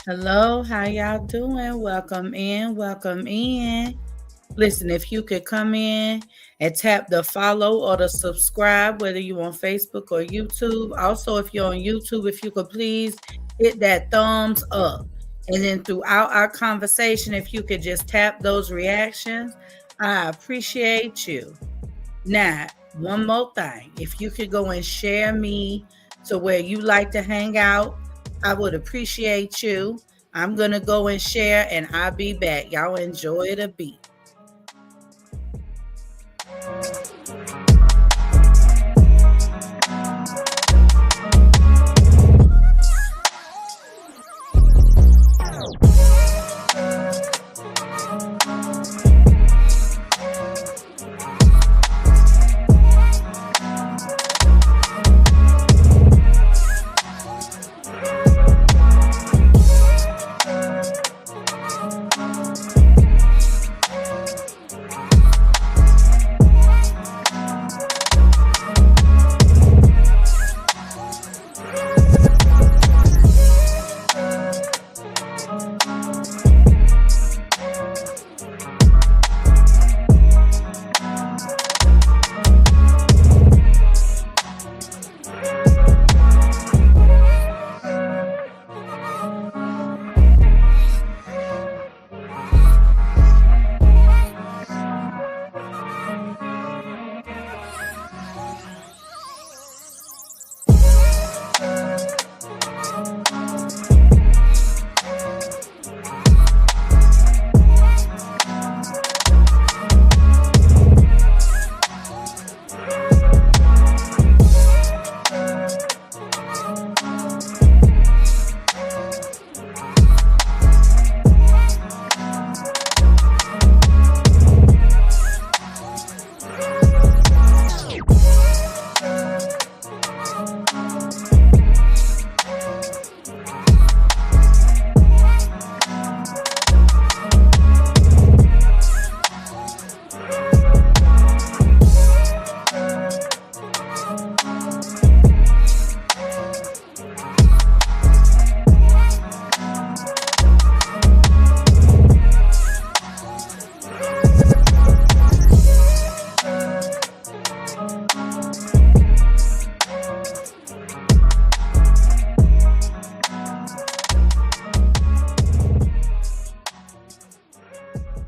Hello, how y'all doing? Welcome in, welcome in. Listen, if you could come in and tap the follow or the subscribe, whether you're on Facebook or YouTube. Also, if you're on YouTube, if you could please hit that thumbs up. And then throughout our conversation, if you could just tap those reactions, I appreciate you. Now, one more thing. If you could go and share me to where you like to hang out, I would appreciate you. I'm going to go and share and I'll be back. Y'all enjoy the beat.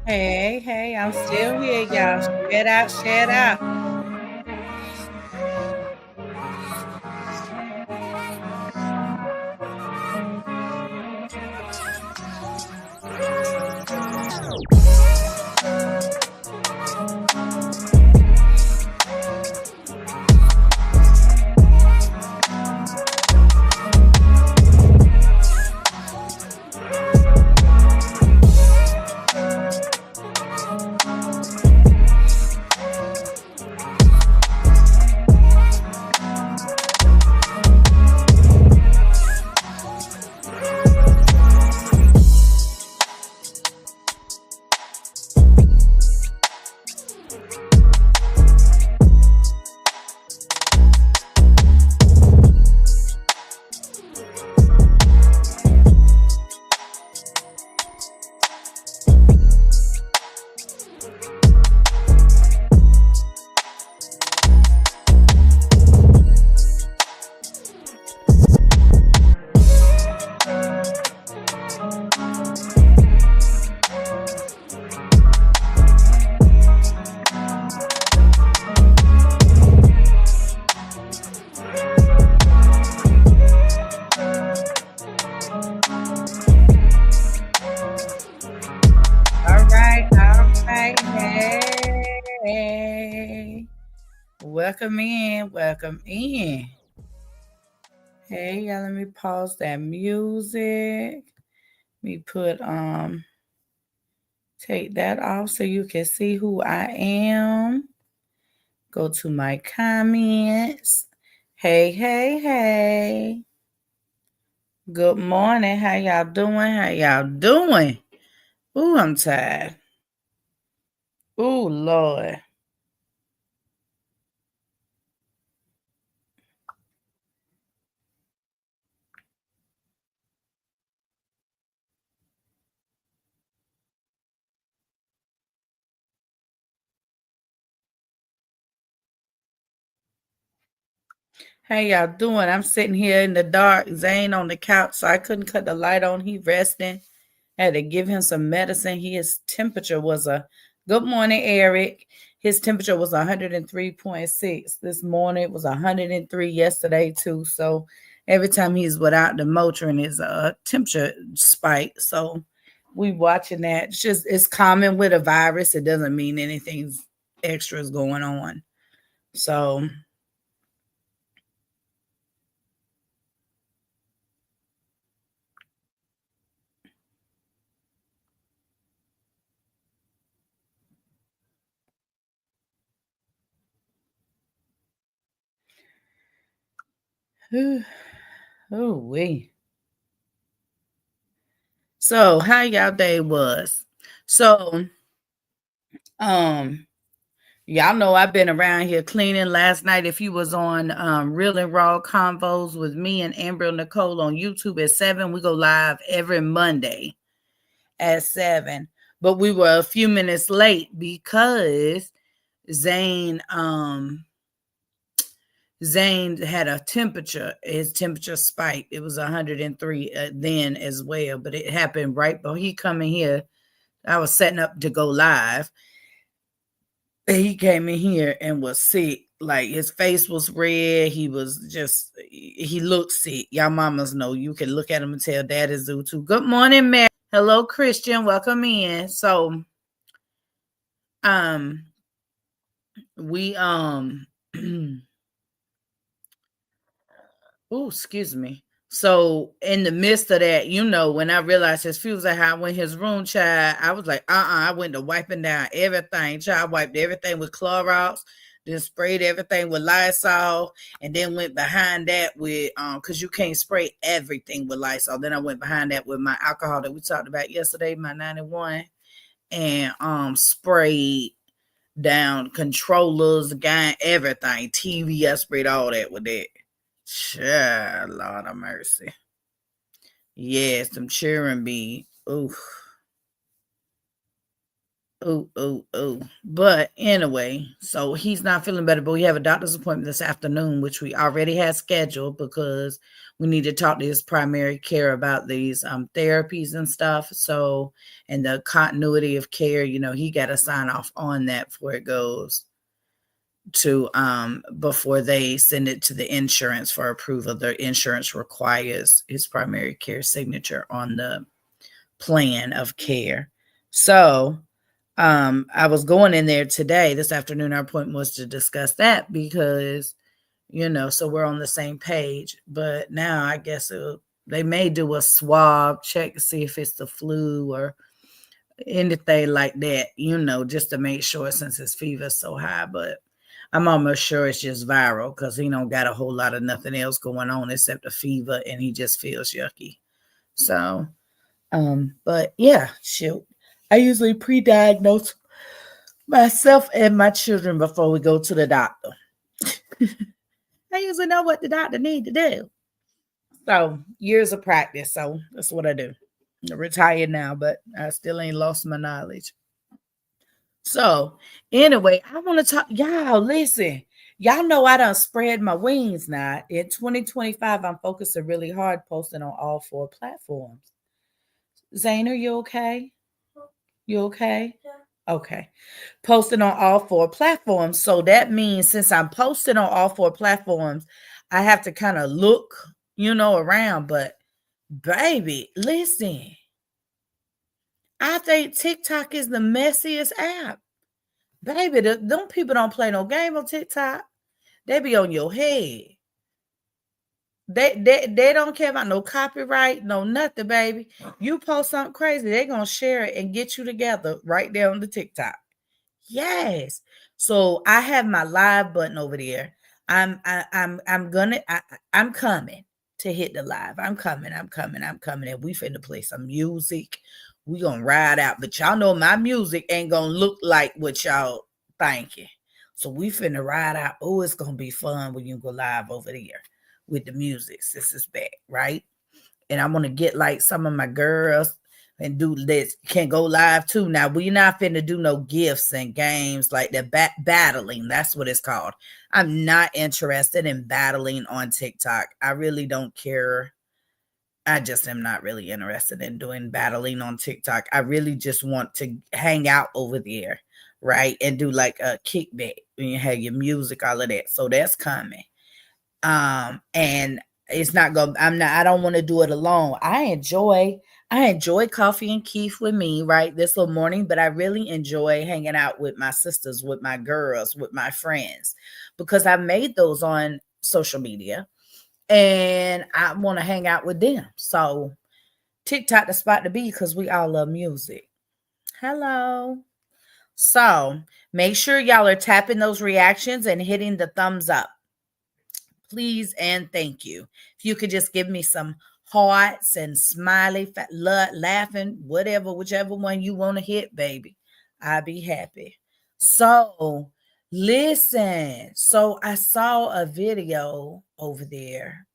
Hey, I'm still here, y'all. Share it out, share it out. All right. Hey. Welcome in, welcome in. Hey, y'all, let me pause that music. Let me put take that off so you can see who I am. Go to my comments. Hey. Good morning. How y'all doing? How y'all doing? Ooh, I'm tired. Ooh, Lord. How y'all doing? I'm sitting here in the dark, Zane on the couch, so I couldn't cut the light on. He resting. Had to give him some medicine. His temperature was a good morning, Eric. His temperature was 103.6 this morning. It was 103 yesterday too. So every time he's without the Motrin, his temperature spike. So we watching that. It's common with a virus. It doesn't mean anything's extra is going on. So oh we. So how y'all day was? So um y'all know I've been around here cleaning last night. If you was on Real and Raw Convos with me and Amber Nicole on YouTube at 7, we go live every Monday at 7. But we were a few minutes late because Zane Zane had a temperature. His temperature spiked. It was 103 then as well, but it happened right before he coming here. I was setting up to go live. He came in here and was sick. Like his face was red. He looked sick. Y'all mamas know you can look at him and tell dad is due too. Good morning, Mary. Hello, Christian. Welcome in. So, um, we, oh, excuse me. So in the midst of that, when I realized his fuse was high when his room, child, I was like, I went to wiping down everything. Child wiped everything with Clorox, then sprayed everything with Lysol, and then went behind that with because you can't spray everything with Lysol. Then I went behind that with my alcohol that we talked about yesterday, my 91, and sprayed down controllers, again, everything, TV. I sprayed all that with that. Child, Lord of mercy. Yes, them cheering be. Ooh, ooh, ooh, ooh. But anyway, so he's not feeling better, but we have a doctor's appointment this afternoon, which we already had scheduled because we need to talk to his primary care about these therapies and stuff. So, and the continuity of care, he got to sign off on that before it goes to before they send it to the insurance for approval. The insurance requires his primary care signature on the plan of care. So I was going in there today, this afternoon. Our appointment was to discuss that because so we're on the same page. But now I guess they may do a swab check to see if it's the flu or anything like that, just to make sure, since his fever is so high. But I'm almost sure it's just viral because he don't got a whole lot of nothing else going on except a fever, and he just feels yucky. So, but yeah, shoot. I usually pre-diagnose myself and my children before we go to the doctor. I usually know what the doctor need to do. So years of practice. So that's what I do. I'm retired now, but I still ain't lost my knowledge. So anyway, I want to talk. Y'all listen. Y'all know I done spread my wings now. In 2025, I'm focusing really hard posting on all 4 platforms. Zane, are you okay? You okay? Yeah. Okay. Posting on all 4 platforms. So that means since I'm posting on all 4 platforms, I have to kind of look, around. But baby, listen, I think TikTok is the messiest app. Baby, them people don't play no game on TikTok. They be on your head. They don't care about no copyright, no nothing, baby. You post something crazy, they're gonna share it and get you together right there on the TikTok. Yes. So I have my live button over there. I'm coming to hit the live. I'm coming. And we finna play some music. We gonna ride out. But y'all know my music ain't gonna look like what y'all thinking. So we finna ride out. Oh, it's gonna be fun when you go live over there with the music. This is back, right? And I want to get like some of my girls. and do this, can go live too. Now we not finna do no gifts and games like that. Battling, that's what it's called. I'm not interested in battling on TikTok. I really don't care. I just am not really interested in doing battling on TikTok. I really just want to hang out over there, right? And do like a kickback when you have your music, all of that. So that's coming. And it's not going I don't want to do it alone. I enjoy Coffee and Kief with me, right? This little morning, but I really enjoy hanging out with my sisters, with my girls, with my friends, because I made those on social media and I want to hang out with them. So TikTok the spot to be because we all love music. Hello. So make sure y'all are tapping those reactions and hitting the thumbs up. Please and thank you. If you could just give me some hearts and smiley, laughing, whatever, whichever one you want to hit, baby, I'll be happy. So listen. So I saw a video over there,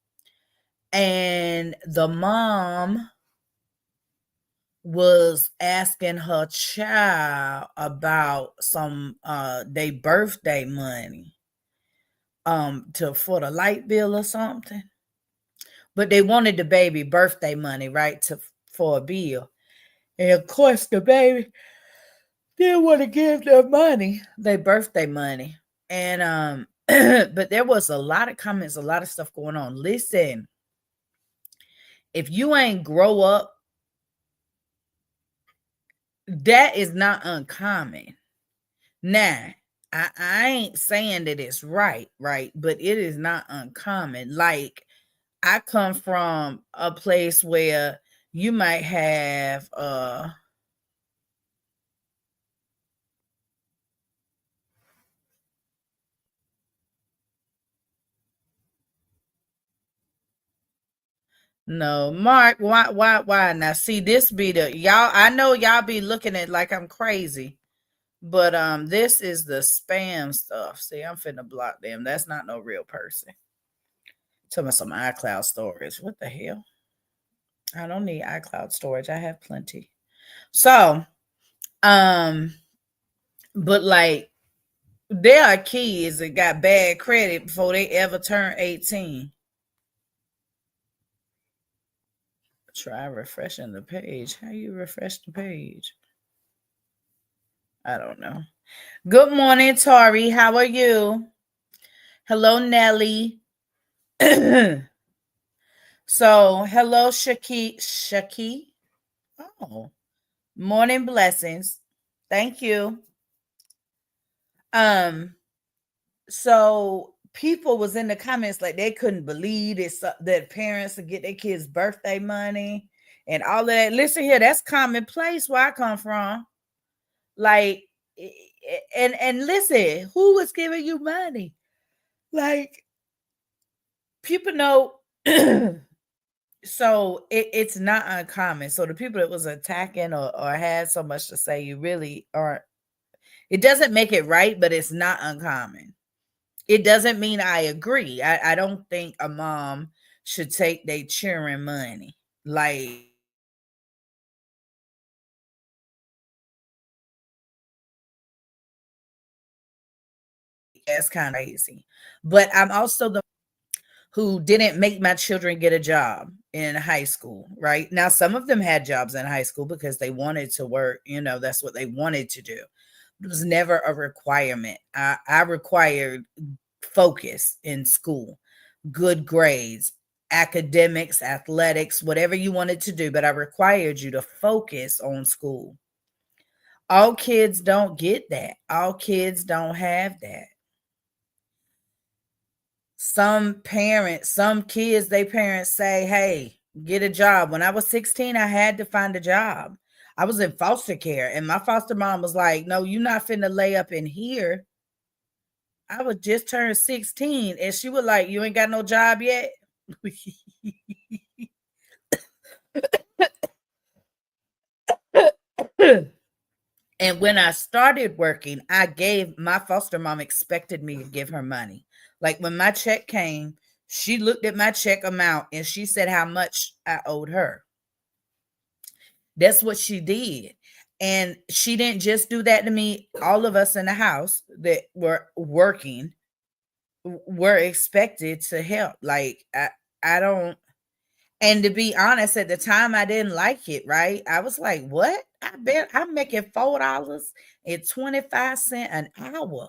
and the mom was asking her child about some they birthday money to for the light bill or something, but they wanted the baby birthday money, right, to for a bill. And of course the baby didn't want to give their money, their birthday money. And but there was a lot of comments, a lot of stuff going on. Listen, if you ain't grow up, that is not uncommon. Now, I ain't saying that it's right, but it is not uncommon. Like, I come from a place where you might have no, Mark, why now? See, this be the y'all, I know y'all be looking at like I'm crazy, but this is the spam stuff. See, I'm finna block them. That's not no real person. Tell me some iCloud storage. What the hell? I don't need iCloud storage. I have plenty. So, um, but like there are kids that got bad credit before they ever turn 18. Try refreshing the page. How you refresh the page? I don't know. Good morning, Tori. How are you? Hello, Nelly. So, hello, Shaki. Shaki. Oh, morning blessings. Thank you. Um, so people was in the comments like they couldn't believe it, that parents would get their kids birthday money and all of that. Listen here, that's commonplace where I come from. Like, and listen, who was giving you money? Like, people know. So it's not uncommon. So the people that was attacking or had so much to say, you really aren't. It doesn't make it right, but it's not uncommon. It doesn't mean I agree. I don't think a mom should take their children money. Like, that's kind of crazy. But I'm also the who didn't make my children get a job in high school, right? Now, some of them had jobs in high school because they wanted to work, that's what they wanted to do. It was never a requirement. I required focus in school, good grades, academics, athletics, whatever you wanted to do, but I required you to focus on school. All kids don't get that. All kids don't have that. Some parents, some kids, they parents say, hey, get a job. When I was 16, I had to find a job. I was in foster care, and my foster mom was like, no, you're not finna lay up in here. I was just turned 16, and she was like, you ain't got no job yet? And when I started working, my foster mom expected me to give her money. Like, when my check came, she looked at my check amount and she said how much I owed her. That's what she did. And she didn't just do that to me. All of us in the house that were working were expected to help. Like I don't, and to be honest, at the time I didn't like it, right? I was like, what? I bet I'm making $4.25 an hour.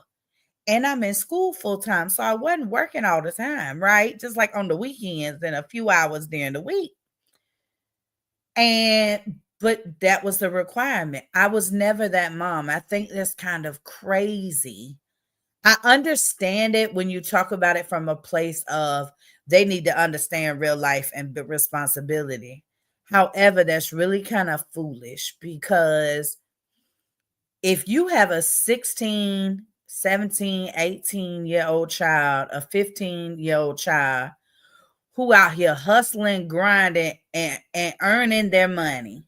And I'm in school full time. So I wasn't working all the time, right? Just like on the weekends and a few hours during the week. And but that was the requirement. I was never that mom. I think that's kind of crazy. I understand it when you talk about it from a place of they need to understand real life and the responsibility. However, that's really kind of foolish because if you have a 16, 17, 18-year-old child, a 15-year-old child who out here hustling, grinding, and earning their money,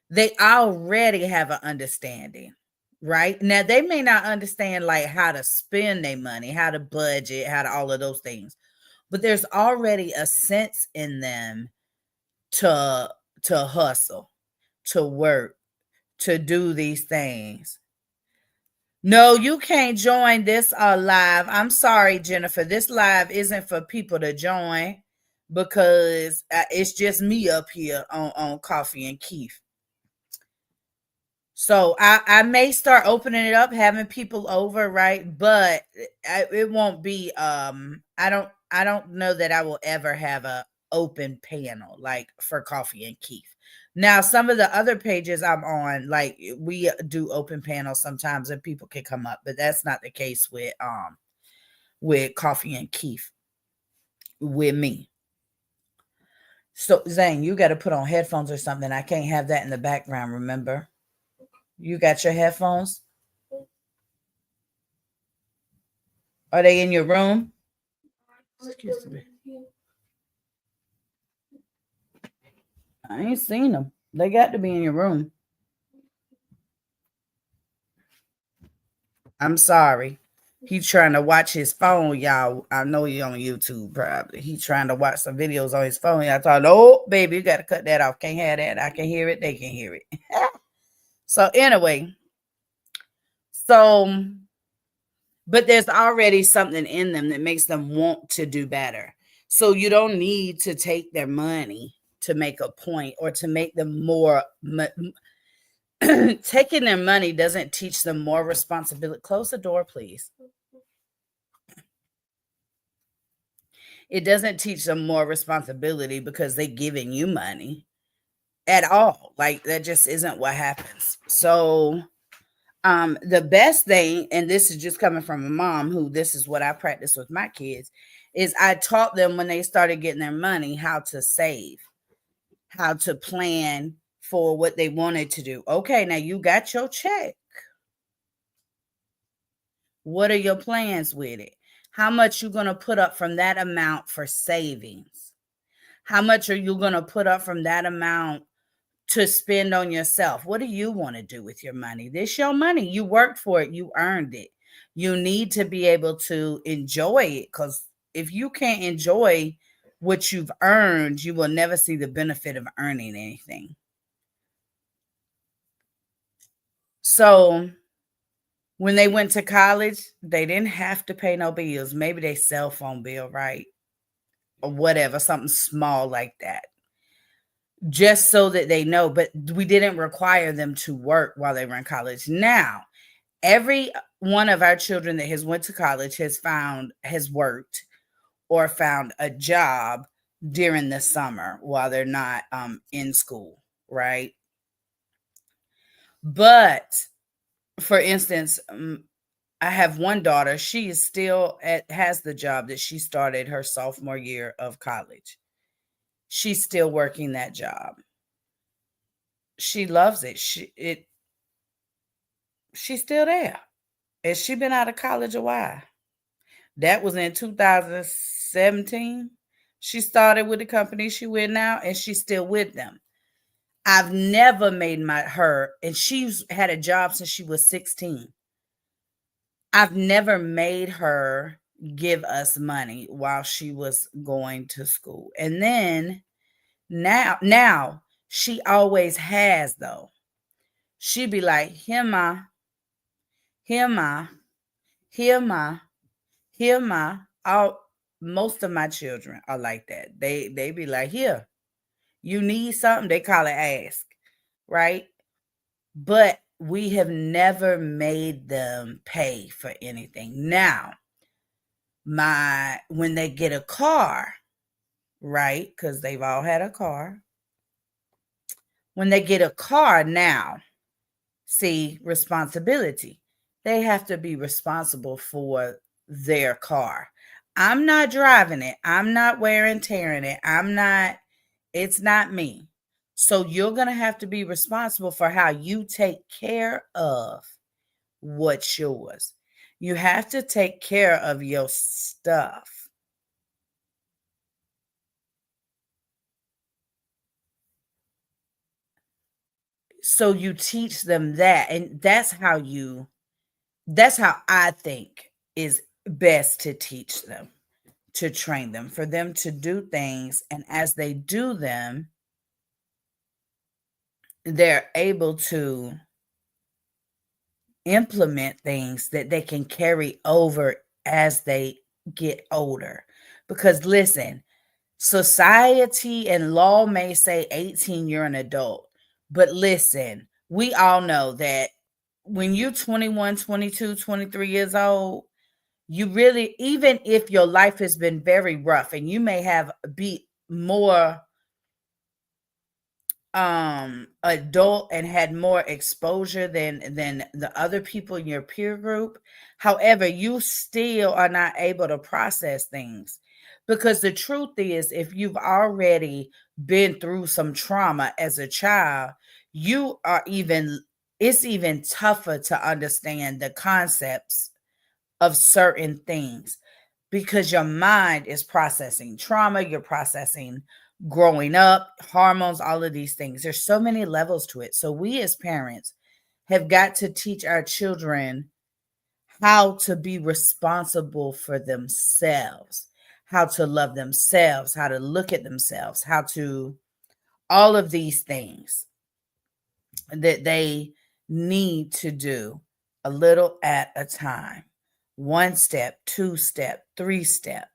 they already have an understanding, right? Now they may not understand like how to spend their money, how to budget, how to all of those things, but there's already a sense in them to hustle, to work, to do these things. No, you can't join this live. I'm sorry, Jennifer. This live isn't for people to join because it's just me up here on Koffee and Kief. So I may start opening it up, having people over, right? But it won't be. I don't know that I will ever have a open panel like for Koffee and Keith. Now, some of the other pages I'm on, like we do open panels sometimes, and people can come up, but that's not the case with Koffee and Keith with me. So Zane, you got to put on headphones or something. I can't have that in the background. Remember, you got your headphones. Are they in your room? Excuse me. I ain't seen them. They got to be in your room. I'm sorry. He's trying to watch his phone, y'all. I know you're on YouTube, probably. He's trying to watch some videos on his phone. I thought, oh, baby, you got to cut that off. Can't have that. I can hear it. They can hear it. So, anyway, so, but there's already something in them that makes them want to do better. So, you don't need to take their money to make a point or to make them more. Taking their money doesn't teach them more responsibility. Close the door, please. It doesn't teach them more responsibility because they're giving you money at all. Like that just isn't what happens. So the best thing, and this is just coming from a mom who this is what I practice with my kids, is I taught them when they started getting their money how to save, how to plan for what they wanted to do. Okay, now you got your check. What are your plans with it? How much you going to put up from that amount for savings? How much are you going to put up from that amount to spend on yourself? What do you want to do with your money? This your money. You worked for it. You earned it. You need to be able to enjoy it, because if you can't enjoy what you've earned, you will never see the benefit of earning anything. So when they went to college, they didn't have to pay no bills. Maybe their cell phone bill, right? Or whatever, something small like that. Just so that they know, but we didn't require them to work while they were in college. Now, every one of our children that has went to college has worked or found a job during the summer while they're not in school, right? But for instance, I have one daughter. She is still has the job that she started her sophomore year of college. She's still working that job. She loves it. She's still there. Has she been out of college a while? That was in 2017. She started with the company she with now, and she's still with them. I've never made her, and she's had a job since she was 16. I've never made her give us money while she was going to school. And then now She always has though. She be like, here ma, here ma, here ma, here ma. All most of my children are like that. They be like, here, you need something, they call it ask, right? But we have never made them pay for anything. Now, when they get a car, right? Because they've all had a car. When they get a car now, see, responsibility. They have to be responsible for their car. I'm not driving it. I'm not wearing tearing it. It's not me. So you're going to have to be responsible for how you take care of what's yours. You have to take care of your stuff. So you teach them that. And that's how I think is best to teach them, to train them, for them to do things. And as they do them, they're able to implement things that they can carry over as they get older. Because listen, society and law may say 18, you're an adult. But listen, we all know that when you're 21, 22, 23 years old, you really, even if your life has been very rough and you may have be more adult and had more exposure than the other people in your peer group, however, you still are not able to process things, because the truth is, if you've already been through some trauma as a child, it's even tougher to understand the concepts of certain things, because your mind is processing trauma, you're processing growing up, hormones, all of these things. There's so many levels to it. So we as parents have got to teach our children how to be responsible for themselves, how to love themselves, how to look at themselves, how to all of these things that they need to do a little at a time. One step, two step, three step,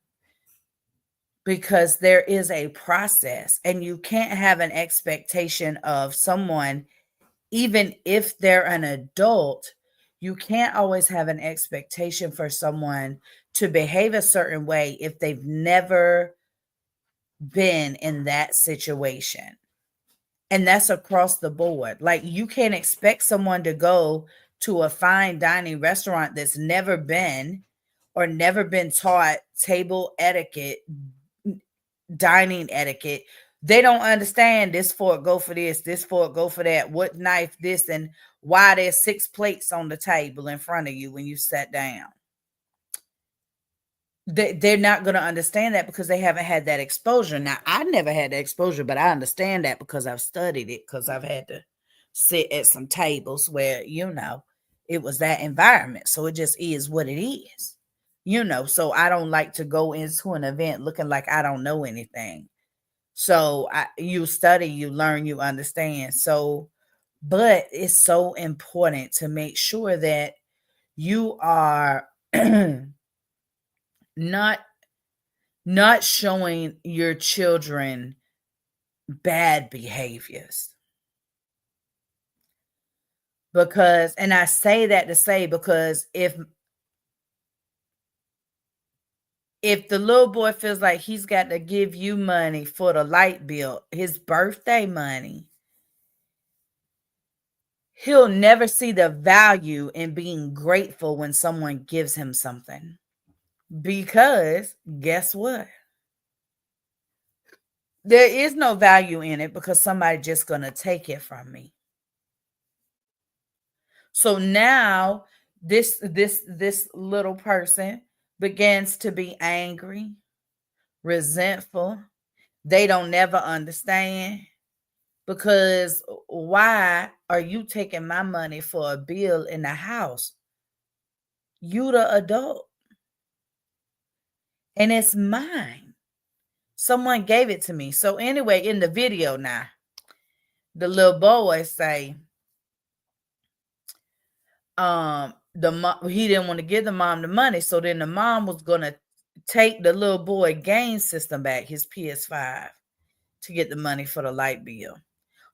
because there is a process, and you can't have an expectation of someone, even if they're an adult. You can't always have an expectation for someone to behave a certain way if they've never been in that situation. And that's across the board. Like, you can't expect someone to go to a fine dining restaurant that's never been or never been taught table etiquette, dining etiquette. They don't understand this fork go for this fork go for that, what knife this, and why there's 6 plates on the table in front of you when you sat down. They're not going to understand that because they haven't had that exposure. Now, I never had that exposure, but I understand that because I've studied it, because I've had to sit at some tables where, it was that environment. So it just is what it is, so I don't like to go into an event looking like I don't know anything. So you study, you learn, you understand. So, but it's so important to make sure that you are not not showing your children bad behaviors. Because, and I say that to say, because if the little boy feels like he's got to give you money for the light bill, his birthday money, he'll never see the value in being grateful when someone gives him something. Because guess what? There is no value in it, because somebody just going to take it from me. So now this little person begins to be angry, resentful. They don't never understand, because why are you taking my money for a bill in the house? You the adult, and it's mine. Someone gave it to me. So anyway, in the video now, the little boy say, he didn't want to give the mom the money, so then the mom was gonna take the little boy game system back, his PS5, to get the money for the light bill.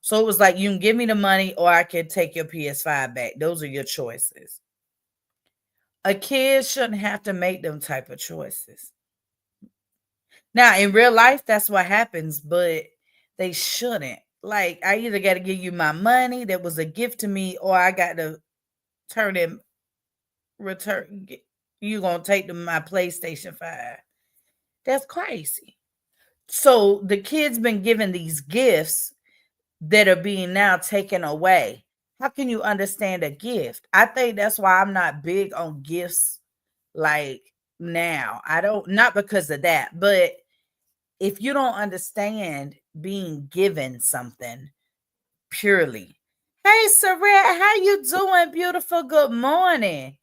So it was like, you can give me the money or I can take your PS5 back. Those are your choices. A kid shouldn't have to make them type of choices. Now, in real life, that's what happens, but they shouldn't. Like, I either got to give you my money that was a gift to me, or I got to turn in return. You gonna take my PlayStation 5? That's crazy. So the kids been given these gifts that are being now taken away. How can you understand a gift? I think that's why I'm not big on gifts like now. I don't, not because of that, but if you don't understand being given something purely. Hey, Saret, how you doing, beautiful? Good morning.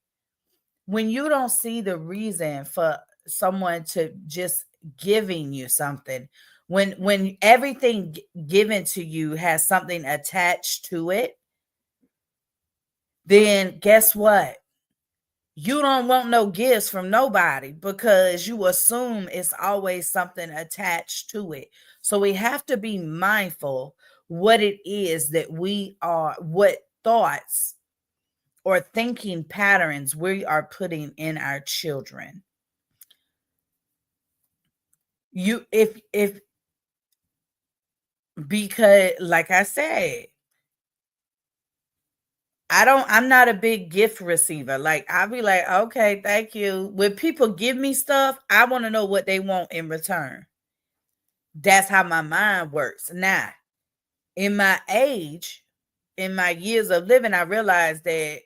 When you don't see the reason for someone to just giving you something, when everything given to you has something attached to it, then guess what? You don't want no gifts from nobody because you assume it's always something attached to it. So we have to be mindful what it is that we are, what thoughts or thinking patterns we are putting in our children. If because like I said, I'm not a big gift receiver. Like, I'll be like, okay, thank you. When people give me stuff, I want to know what they want in return. That's how my mind works. Now, in my age, in my years of living, I realized that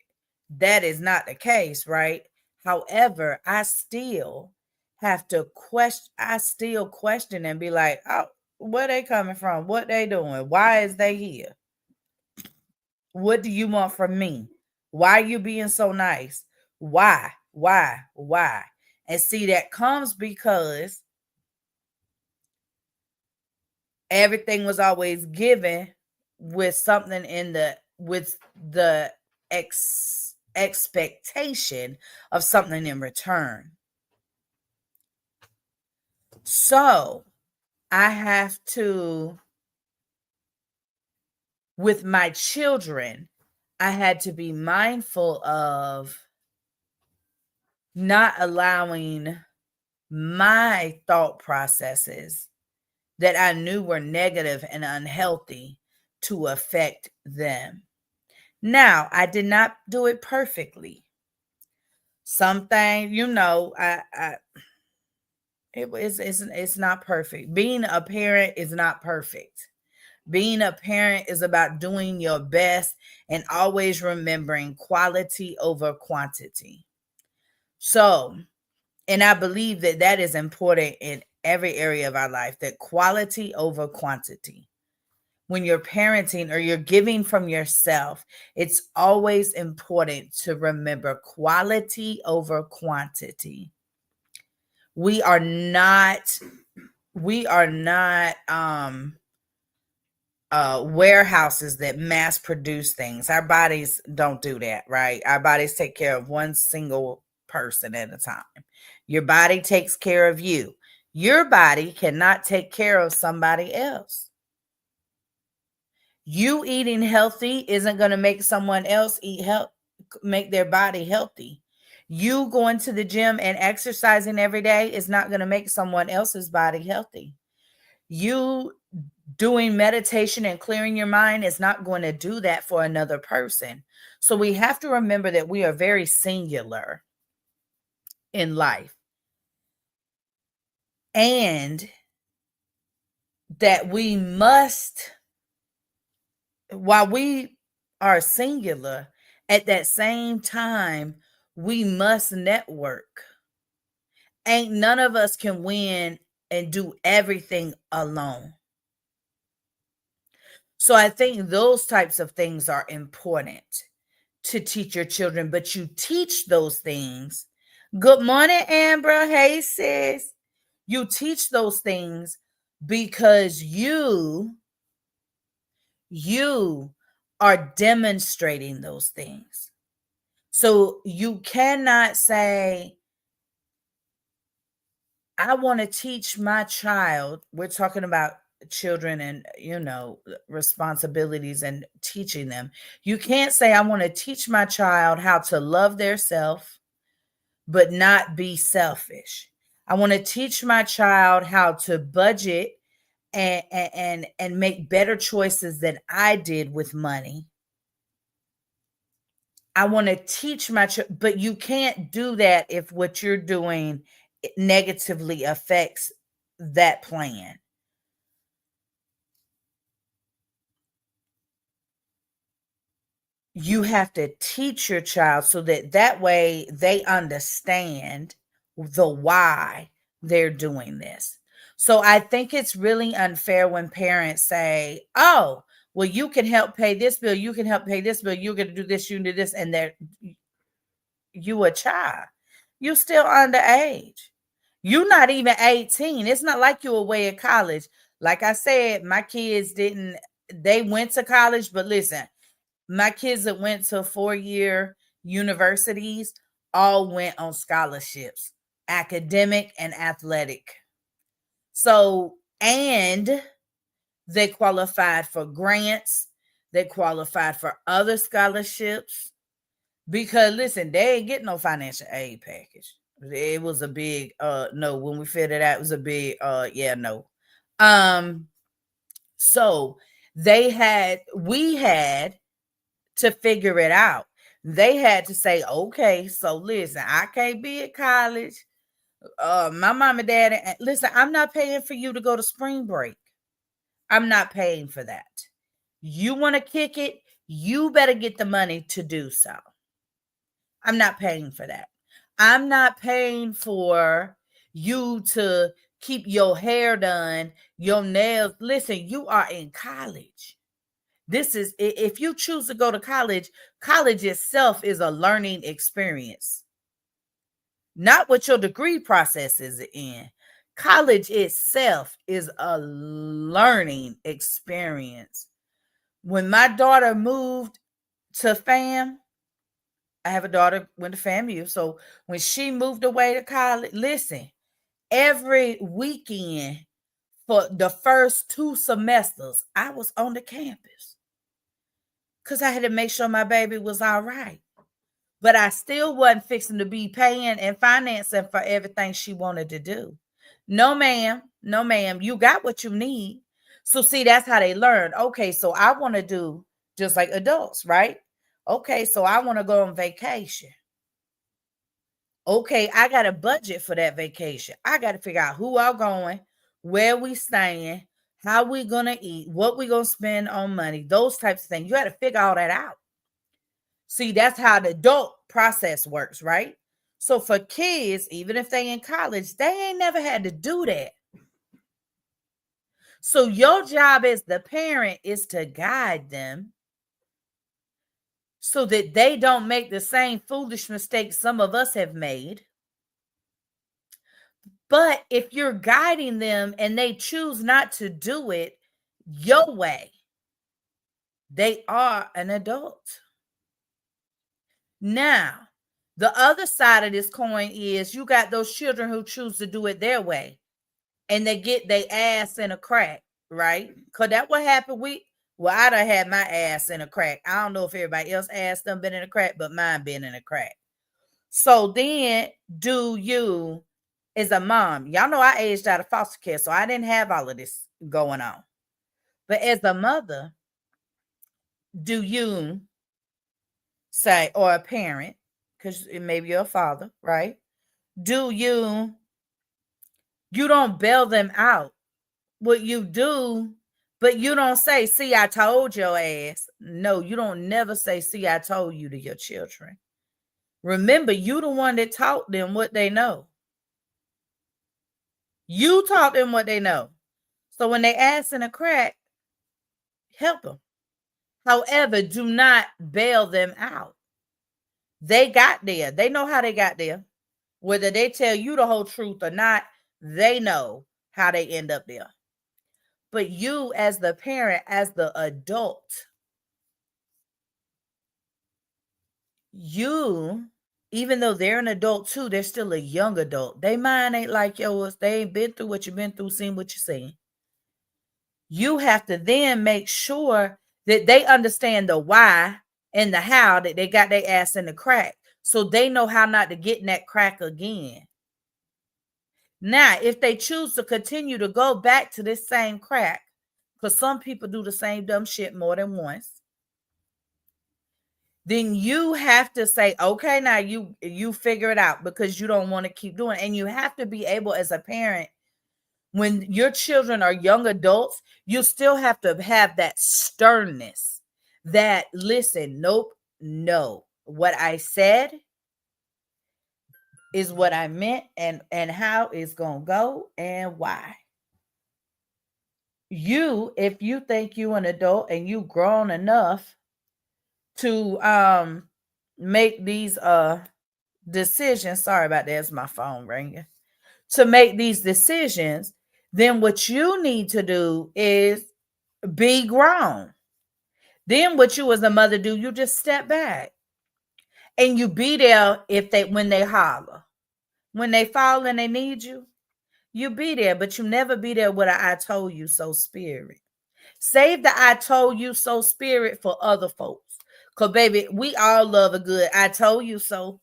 that is not the case, right? However, I still have to question and be like, oh, where they coming from? What they doing? Why is they here? What do you want from me? Why are you being so nice? Why? Why? And see, that comes because everything was always given with something with the expectation of something in return. So I have to, with my children, I had to be mindful of not allowing my thought processes that I knew were negative and unhealthy to affect them. Now, I did not do it perfectly. Something, it's not perfect. Being a parent is not perfect. Being a parent is about doing your best and always remembering quality over quantity. So, and I believe that that is important in every area of our life, that quality over quantity. When you're parenting or you're giving from yourself, it's always important to remember quality over quantity. We are not warehouses that mass produce things. Our bodies don't do that, right? Our bodies take care of one single person at a time. Your body takes care of you. Your body cannot take care of somebody else. You eating healthy isn't going to make someone else make their body healthy. You going to the gym and exercising every day is not going to make someone else's body healthy. You doing meditation and clearing your mind is not going to do that for another person. So we have to remember that we are very singular in life, and that we must, while we are singular, at that same time, we must network. Ain't none of us can win and do everything alone. So I think those types of things are important to teach your children, but you teach those things. Good morning, Ambra. Hey, sis. You teach those things because you You are demonstrating those things. So you cannot say, I want to teach my child. We're talking about children and, responsibilities and teaching them. You can't say, I want to teach my child how to love their self, but not be selfish. I want to teach my child how to budget and make better choices than I did with money. I want to teach my child, but you can't do that if what you're doing negatively affects that plan. You have to teach your child so that way they understand the why they're doing this. So I think it's really unfair when parents say, oh, well, you can help pay this bill, you can help pay this bill, you're going to do this, you can do this, and you a child. You still underage. You're not even 18. It's not like you're away at college. Like I said, my kids they went to college, but listen, my kids that went to 4-year universities all went on scholarships, academic and athletic. So, and they qualified for grants, they qualified for other scholarships, because listen, they ain't getting no financial aid package. It was a big no. When we figured it out, it was a big no. So we had to figure it out. They had to say, okay, so listen, I can't be at college. My mom and dad, listen, I'm not paying for you to go to spring break. I'm not paying for that. You want to kick it? You better get the money to do so. I'm not paying for that. I'm not paying for you to keep your hair done, your nails. Listen, you are in college. This is, if you choose to go to college, college itself is a learning experience. Not what your degree process is in. College itself is a learning experience. When my daughter moved to FAM, I have a daughter went to FAMU. So when she moved away to college, listen, every weekend for the first 2 semesters, I was on the campus because I had to make sure my baby was all right. But I still wasn't fixing to be paying and financing for everything she wanted to do. No, ma'am. No, ma'am. You got what you need. So see, that's how they learn. Okay, so I want to do just like adults, right? Okay, so I want to go on vacation. Okay, I got a budget for that vacation. I got to figure out who I'm going, where we staying, how we gonna eat, what we gonna spend on money, those types of things. You got to figure all that out. See, that's how the adult process works, right? So for kids, even if they in college, they ain't never had to do that. So your job as the parent is to guide them so that they don't make the same foolish mistakes some of us have made. But if you're guiding them and they choose not to do it your way, they are an adult. Now, the other side of this coin is you got those children who choose to do it their way and they get their ass in a crack, right? Because that what happened. I done had my ass in a crack. I don't know if everybody else ass done been in a crack, but mine been in a crack. So then do you, as a mom, y'all know I aged out of foster care, so I didn't have all of this going on. But as a mother, do you say, or a parent, because maybe you're a father, right? Do you don't bail them out. What you do, but you don't say, see, I told your ass. No, you don't never say, see, I told you to your children. Remember, you the one that taught them what they know. You taught them what they know. So when they ask in a crack, help them. However, do not bail them out. They got there. They know how they got there. Whether they tell you the whole truth or not, they know how they end up there. But you, as the parent, as the adult, you, even though they're an adult too, they're still a young adult. They mind ain't like yours. They ain't been through what you've been through, seen what you've seen. You have to then make sure that they understand the why and the how, that they got their ass in the crack, so they know how not to get in that crack again. Now, if they choose to continue to go back to this same crack, because some people do the same dumb shit more than once, then you have to say, okay, now you figure it out, because you don't want to keep doing it. And you have to be able, as a parent, when your children are young adults, you still have to have that sternness, that, listen, nope, no, what I said is what I meant, and how it's gonna go and why. You, if you think you an adult and you grown enough to make these decisions, sorry about that, it's my phone ringing, to make these decisions, then what you need to do is be grown. Then what you as a mother do, you just step back and you be there when they holler. When they fall and they need you, you be there, but you never be there with a I told you so spirit. Save the I told you so spirit for other folks. Cause baby, we all love a good I told you so.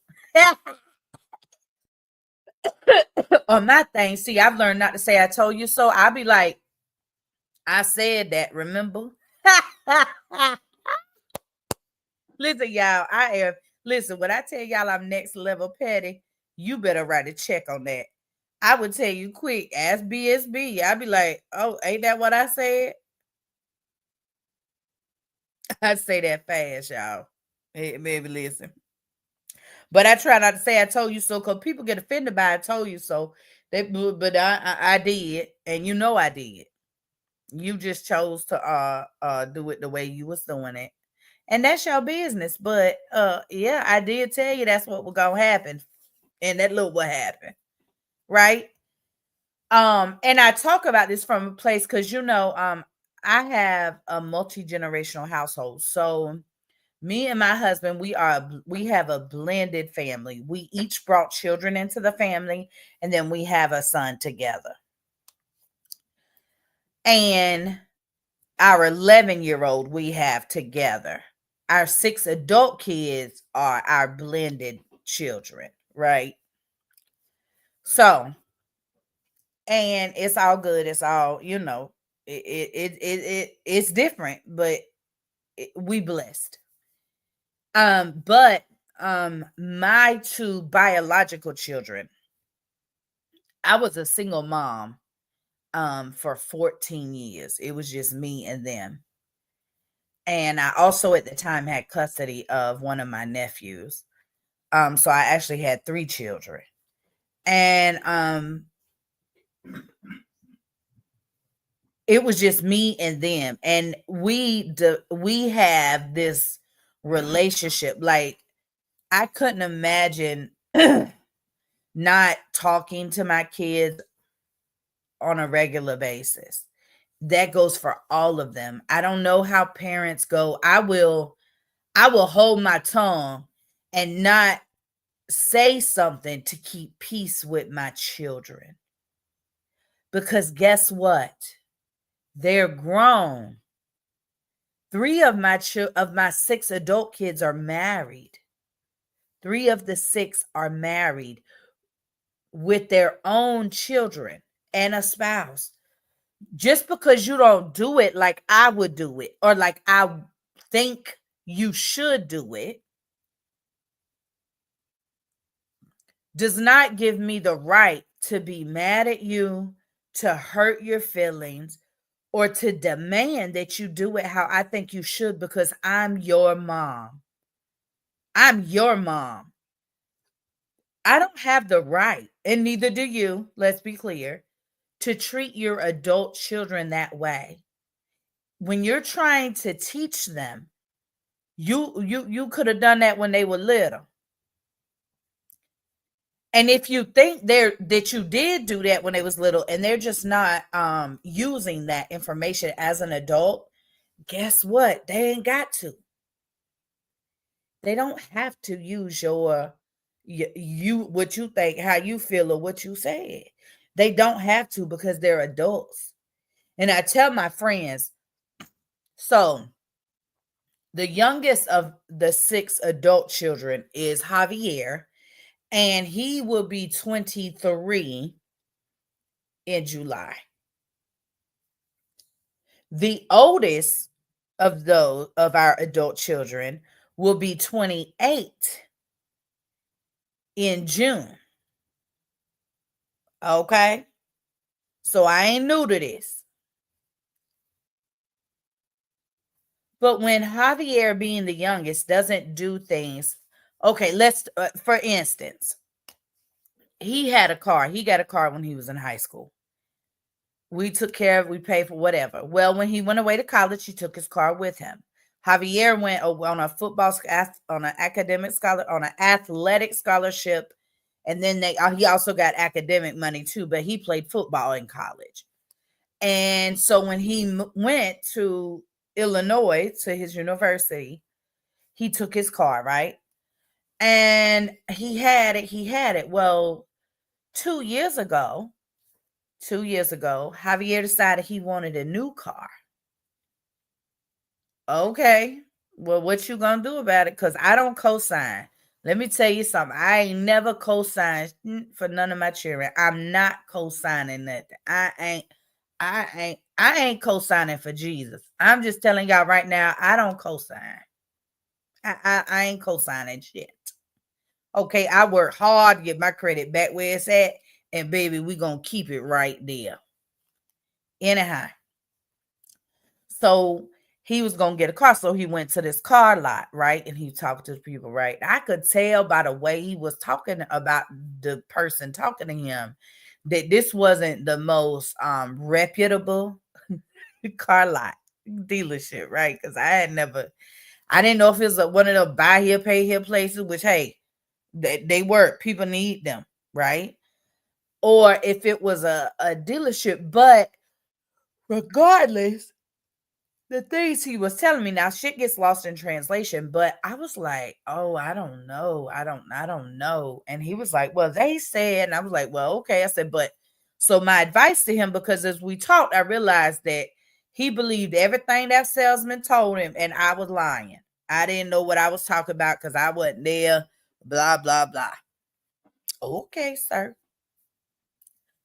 On my thing, see, I've learned not to say I told you so. I'll be like, I said that, remember? Listen, y'all, listen, when I tell y'all I'm next level petty, you better write a check on that. I would tell you quick, ask BSB. I'd be like, oh, ain't that what I said? I say that fast, y'all. Hey, baby, listen. But I try not to say I told you so, because people get offended by I told you so. But I did, and you know I did. You just chose to do it the way you was doing it. And that's your business. But yeah, I did tell you that's what was gonna happen. And that look what happened. Right? And I talk about this from a place because I have a multi-generational household. So me and my husband, we have a blended family. We each brought children into the family, and then we have a son together. And our 11-year-old we have together. Our 6 adult kids are our blended children, right? So, and it's all good. It's all, it's different, but we blessed. But my 2 biological children, I was a single mom for 14 years. It was just me and them. And I also at the time had custody of one of my nephews. So I actually had 3 children. And it was just me and them. And we have this relationship. Like, I couldn't imagine not talking to my kids on a regular basis. That goes for all of them. I don't know how parents go. I will hold my tongue and not say something to keep peace with my children. Because guess what? They're grown. 3 of my 6 adult kids are married. 3 of the 6 are married with their own children and a spouse. Just because you don't do it like I would do it, or like I think you should do it, does not give me the right to be mad at you, to hurt your feelings, or to demand that you do it how I think you should, because I'm your mom. I'm your mom. I don't have the right, and neither do you, let's be clear, to treat your adult children that way. When you're trying to teach them, you could have done that when they were little. And if you think that you did do that when they was little and they're just not using that information as an adult, guess what? They ain't got to. They don't have to use you what you think, how you feel, or what you said. They don't have to because they're adults. And I tell my friends, so the youngest of the 6 adult children is Javier, and he will be 23 in July. The oldest of our adult children will be 28 in June. Okay? So I ain't new to this. But when Javier, being the youngest, doesn't do things, okay, let's for instance, he had a car. He got a car when he was in high school. We took care of, we paid for whatever. Well, when he went away to college, he took his car with him. Javier went on a on an athletic scholarship, and then he also got academic money too. But he played football in college, and so when he went to Illinois to his university, he took his car, right, and he had it. He had it. Well, 2 years ago, Javier decided he wanted a new car. Okay. Well, what you gonna do about it? Because I don't co-sign. Let me tell you something. I ain't never co-signed for none of my children. I'm not co-signing nothing. I ain't co-signing for Jesus. I'm just telling y'all right now, I don't co-sign. I ain't co-signing shit. Okay, I work hard to get my credit back where it's at, and baby, we gonna keep it right there. Anyhow, so he was gonna get a car, so he went to this car lot, right? And he talked to people, right? I could tell by the way he was talking about the person talking to him that this wasn't the most reputable car lot dealership, right? Because I didn't know if it was one of the buy here, pay here places, which hey, they work, people need them, right? Or if it was a dealership, but regardless, the things he was telling me, now shit gets lost in translation, but I was like, oh, I don't know. I don't know. And he was like, well, they said, and I was like, well, okay. I said, but so my advice to him, because as we talked, I realized that he believed everything that salesman told him, and I was lying. I didn't know what I was talking about because I wasn't there, blah, blah, blah. Okay, sir.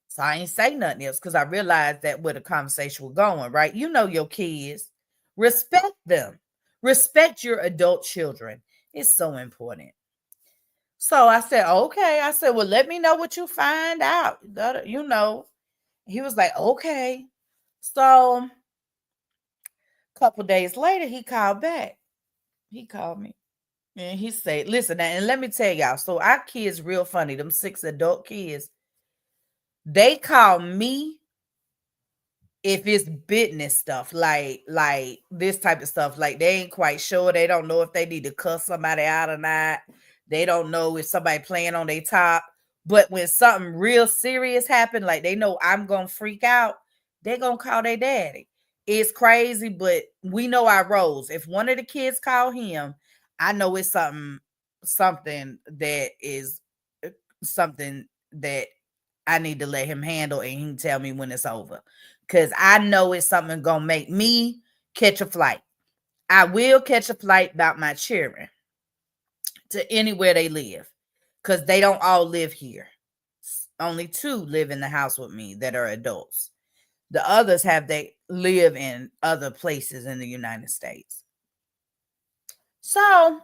So I ain't say nothing else because I realized that where the conversation was going, right? You know your kids. Respect them. Respect your adult children. It's so important. So I said, okay. I said, well, let me know what you find out. You know. He was like, okay. So a couple days later, he called back. He called me. And he said, listen, and let me tell y'all. So our kids real funny. Them 6 adult kids. They call me if it's business stuff, like this type of stuff, like they ain't quite sure. They don't know if they need to cuss somebody out or not. They don't know if somebody playing on their top. But when something real serious happen, like they know I'm gonna freak out, they're gonna call their daddy. It's crazy, but we know our roles. If one of the kids call him, I know it's something that is something that I need to let him handle, and he can tell me when it's over. Because I know it's something gonna make me catch a flight. I will catch a flight about my children to anywhere they live. Because they don't all live here. Only 2 live in the house with me that are adults. The others they live in other places in the United States. So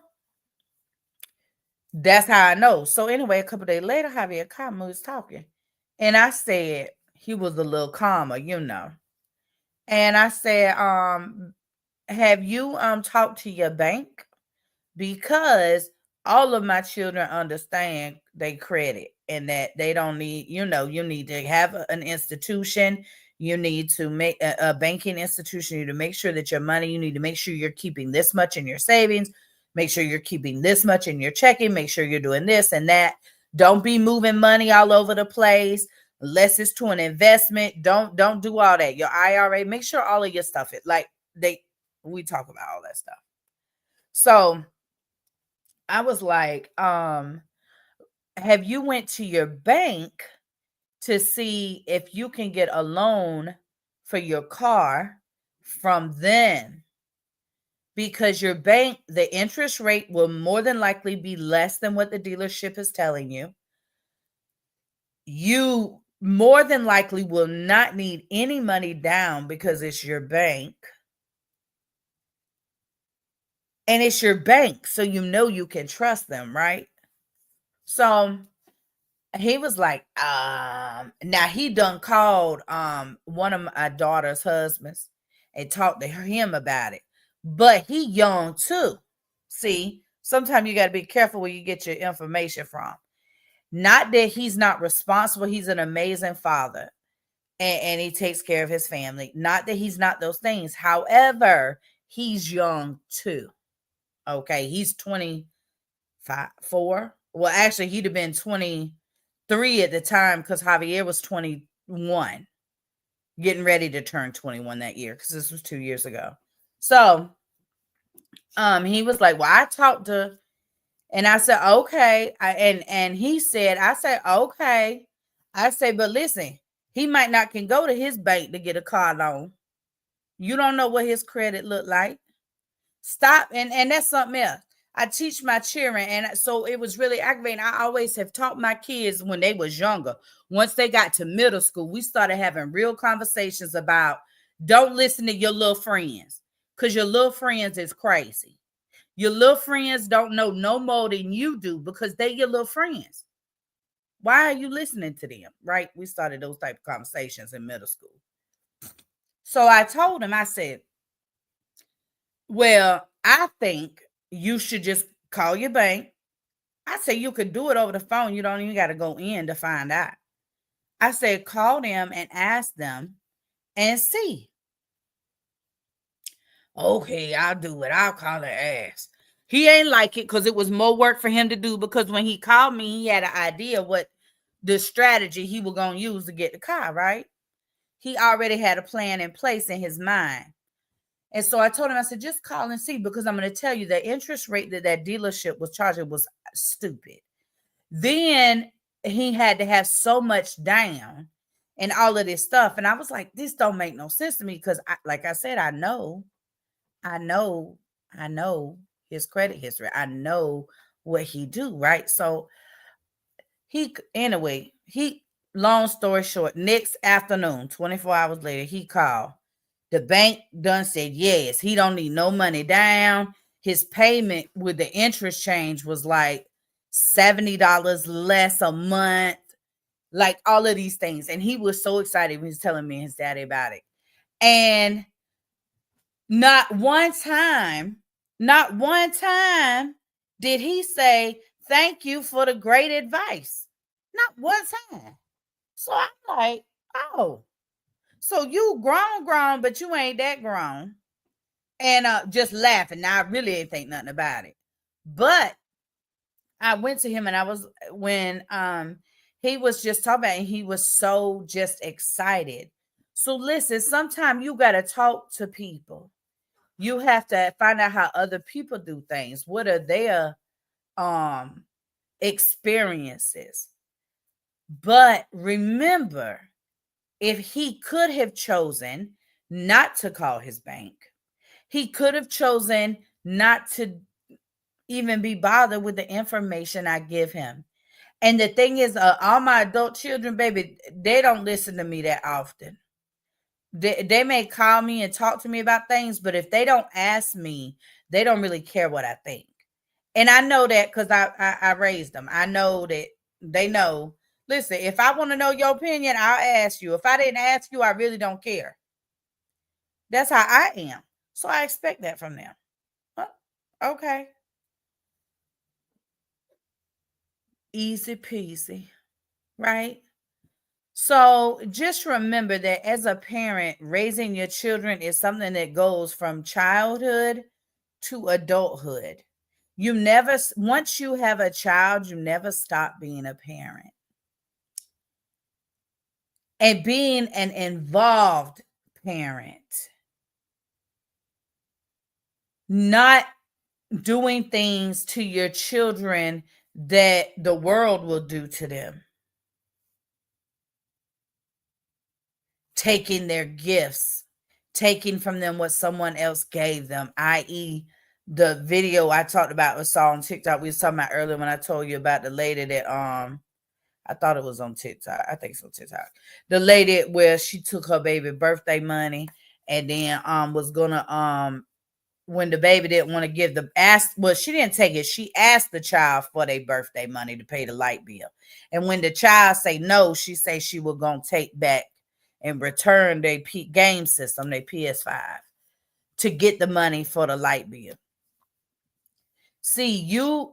that's how I know. So anyway, a couple days later, Javier Kama was talking. And I said, he was a little calmer, you know. And I said, have you talked to your bank? Because all of my children understand they credit and that they don't need, you need to have an institution. You need to make a banking institution. You need to make sure that your money, you need to make sure you're keeping this much in your savings. Make sure you're keeping this much in your checking. Make sure you're doing this and that. Don't be moving money all over the place unless it's to an investment. Don't do all that. Your IRA, make sure all of your stuff is like we talk about all that stuff. So I was like, have you went to your bank to see if you can get a loan for your car from them? Because your bank, the interest rate will more than likely be less than what the dealership is telling you. You more than likely will not need any money down because it's your bank. And it's your bank, so you know you can trust them, right? So he was like, now he done called one of my daughter's husbands and talked to him about it. But he young too. See, sometimes you got to be careful where you get your information from. Not that he's not responsible. He's an amazing father and he takes care of his family. Not that he's not those things. However, he's young too. Okay. He's 4. Well, actually, he'd have been 23 at the time because Javier was 21, getting ready to turn 21 that year because this was 2 years ago. So he was like, well, I talked to, and I said, okay. And he said, I said, okay. I said, but listen, he might not can go to his bank to get a car loan. You don't know what his credit looked like. Stop. And that's something else. I teach my children, and so it was really aggravating. I always have taught my kids when they was younger. Once they got to middle school, we started having real conversations about don't listen to your little friends because your little friends is crazy. Your little friends don't know no more than you do because they your little friends. Why are you listening to them? Right? We started those type of conversations in middle school. So I told him, I said, well, I think you should just call your bank. I said, you could do it over the phone. You don't even got to go in to find out. I said, call them and ask them and see. Okay, I'll do it. I'll call and ask. He ain't like it because it was more work for him to do because when he called me, he had an idea what the strategy he was going to use to get the car, right? He already had a plan in place in his mind. And so I told him, I said, just call and see because I'm going to tell you the interest rate that dealership was charging was stupid. Then he had to have so much down and all of this stuff. And I was like, this don't make no sense to me because, like I said, I know his credit history. I know what he do, right? So long story short, next afternoon, 24 hours later, he called. The bank done said yes. He don't need no money down. His payment with the interest change was like $70 less a month. Like all of these things. And he was so excited when he was telling me and his daddy about it. And not one time did he say, thank you for the great advice. Not one time. So I'm like, oh, so you grown, but you ain't that grown. And just laughing. Now I really ain't think nothing about it. But I went to him and I was when he was just talking about it, and he was so just excited. So listen, sometimes you gotta talk to people. You have to find out how other people do things. What are their experiences? But remember, if he could have chosen not to call his bank, he could have chosen not to even be bothered with the information I give him. And the thing is, all my adult children, baby, they don't listen to me that often. They may call me and talk to me about things, but if they don't ask me, they don't really care what I think. And I know that because I raised them. I know that they know. Listen, if I want to know your opinion, I'll ask you. If I didn't ask you, I really don't care. That's how I am. So I expect that from them. Okay. Easy peasy, right? So just remember that as a parent, raising your children is something that goes from childhood to adulthood. Once you have a child, you never stop being a parent. And being an involved parent, not doing things to your children that the world will do to them. Taking their gifts, taking from them what someone else gave them, i.e., the video I talked about was saw on TikTok. We was talking about earlier when I told you about the lady that I thought it was on TikTok. I think it's on TikTok. The lady where she took her baby birthday money and then was gonna when the baby didn't want to give she didn't take it. She asked the child for their birthday money to pay the light bill. And when the child say no, she say she was gonna take back and return their game system, their PS5, to get the money for the light bill. See,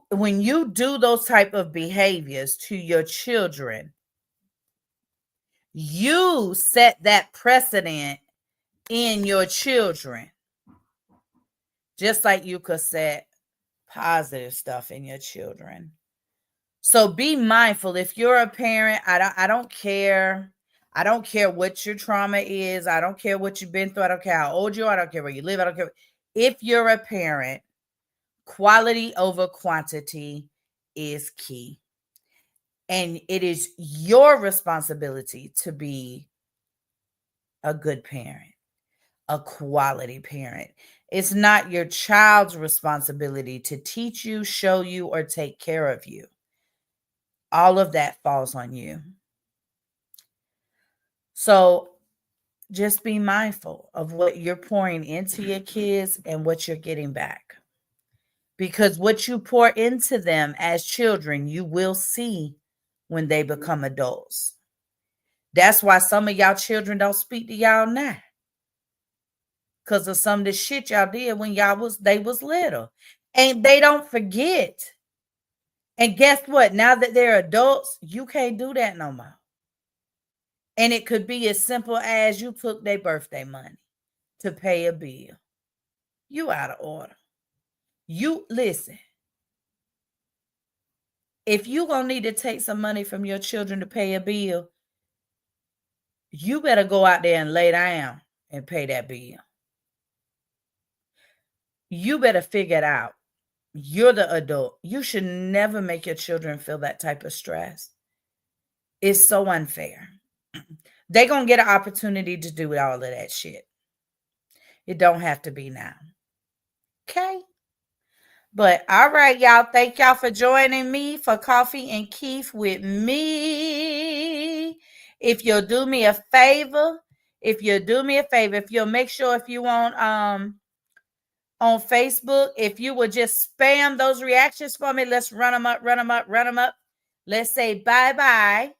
when you do those type of behaviors to your children, you set that precedent in your children. Just like you could set positive stuff in your children. So be mindful. If you're a parent, I don't care. I don't care what your trauma is. I don't care what you've been through. I don't care how old you are. I don't care where you live. I don't care. If you're a parent, quality over quantity is key. And it is your responsibility to be a good parent, a quality parent. It's not your child's responsibility to teach you, show you, or take care of you. All of that falls on you. So just be mindful of what you're pouring into your kids and what you're getting back. Because what you pour into them as children, you will see when they become adults. That's why some of y'all children don't speak to y'all now. Because of some of the shit y'all did when they was little. And they don't forget. And guess what? Now that they're adults, you can't do that no more. And it could be as simple as you took their birthday money to pay a bill. You out of order. You listen. If you gonna need to take some money from your children to pay a bill, you better go out there and lay down and pay that bill. You better figure it out. You're the adult. You should never make your children feel that type of stress. It's so unfair. They're going to get an opportunity to do all of that shit. It don't have to be now. Okay? But all right, y'all. Thank y'all for joining me for Koffee and Kief with me. If you'll do me a favor, if you'll make sure if you want on Facebook, if you would just spam those reactions for me, let's run them up. Let's say bye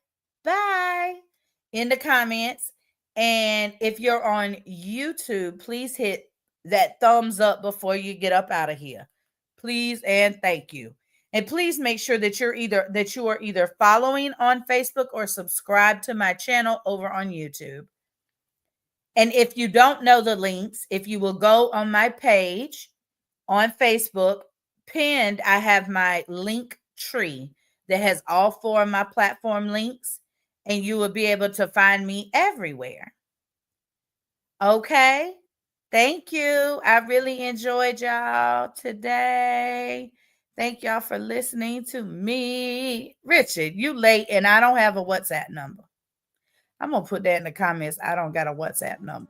in the comments. And if you're on YouTube, please hit that thumbs up before you get up out of here. Please and thank you. And please make sure that you are either following on Facebook or subscribe to my channel over on YouTube. And if you don't know the links, if you will go on my page on Facebook, pinned, I have my link tree that has all 4 of my platform links, and you will be able to find me everywhere. Okay? Thank you. I really enjoyed y'all today. Thank y'all for listening to me. Richard, you late and I don't have a WhatsApp number. I'm going to put that in the comments. I don't got a WhatsApp number.